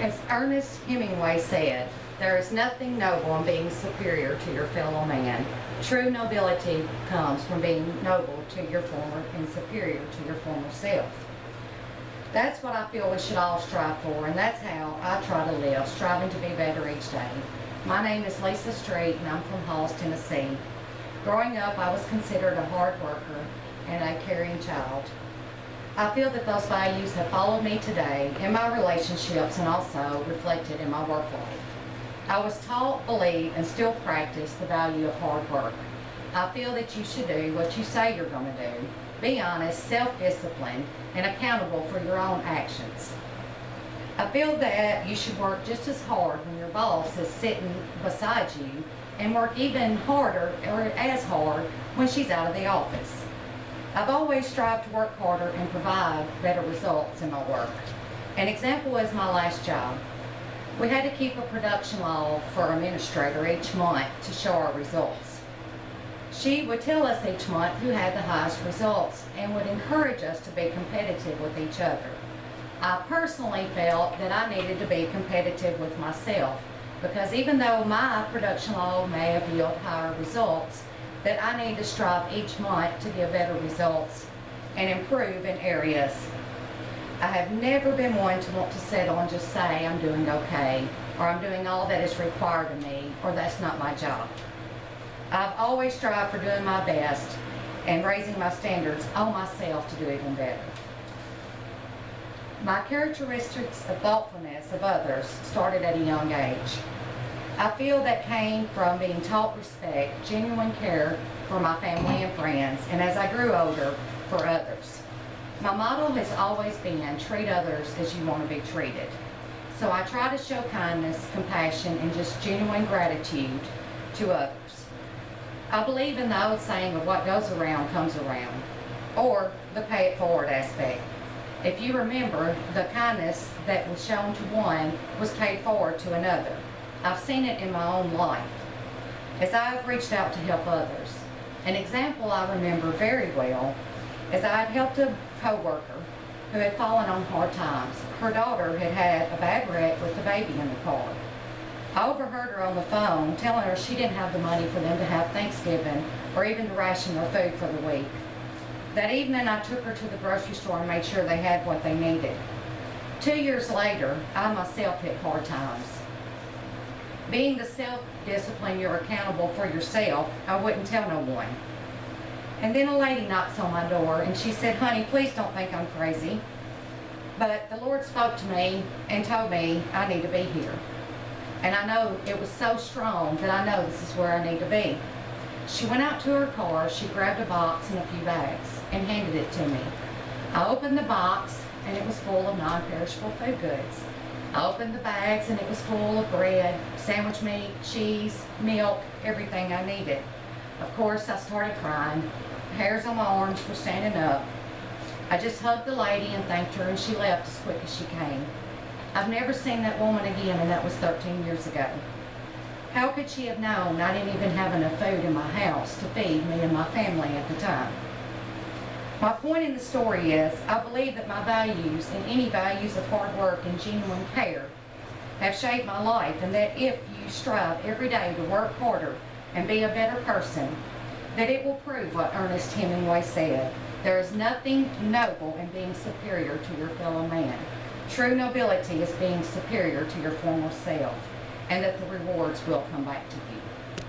As Ernest Hemingway said, there is nothing noble in being superior to your fellow man. True nobility comes from being noble to your former and superior to your former self. That's what I feel we should all strive for, and that's how I try to live, striving to be better each day. My name is Lisa Street, and I'm from Halls, Tennessee. Growing up, I was considered a hard worker and a caring child. I feel that those values have followed me today in my relationships and also reflected in my work life. I was taught, believe, and still practice the value of hard work. I feel that you should do what you say you're going to do. Be honest, self-disciplined, and accountable for your own actions. I feel that you should work just as hard when your boss is sitting beside you, and work even harder or as hard when she's out of the office. I've always strived to work harder and provide better results in my work. An example is my last job. We had to keep a production log for our administrator each month to show our results. She would tell us each month who had the highest results and would encourage us to be competitive with each other. I personally felt that I needed to be competitive with myself, because even though my production log may have yielded higher results, that I need to strive each month to give better results and improve in areas. I have never been one to want to settle and just say I'm doing okay, or I'm doing all that is required of me, or that's not my job. I've always strived for doing my best and raising my standards on myself to do even better. My characteristics of thoughtfulness of others started at a young age. I feel that came from being taught respect, genuine care for my family and friends, and as I grew older, for others. My motto has always been, treat others as you want to be treated. So I try to show kindness, compassion, and just genuine gratitude to others. I believe in the old saying of what goes around comes around, or the pay it forward aspect. If you remember, the kindness that was shown to one was paid forward to another. I've seen it in my own life as I have reached out to help others. An example I remember very well is I had helped a co-worker who had fallen on hard times. Her daughter had had a bad wreck with the baby in the car. I overheard her on the phone telling her she didn't have the money for them to have Thanksgiving or even to ration their food for the week. That evening I took her to the grocery store and made sure they had what they needed. 2 years later, I myself hit hard times. Being the self-discipline you're accountable for yourself, I wouldn't tell no one. And then a lady knocks on my door and she said, honey, please don't think I'm crazy. But the Lord spoke to me and told me I need to be here. And I know it was so strong that I know this is where I need to be. She went out to her car, she grabbed a box and a few bags and handed it to me. I opened the box and it was full of non-perishable food goods. I opened the bags and it was full of bread, sandwich meat, cheese, milk, everything I needed. Of course, I started crying. Hairs on my arms were standing up. I just hugged the lady and thanked her, and she left as quick as she came. I've never seen that woman again, and that was 13 years ago. How could she have known I didn't even have enough food in my house to feed me and my family at the time? My point in the story is, I believe that my values and any values of hard work and genuine care have shaped my life, and that if you strive every day to work harder and be a better person, that it will prove what Ernest Hemingway said. There is nothing noble in being superior to your fellow man. True nobility is being superior to your former self, and that the rewards will come back to you.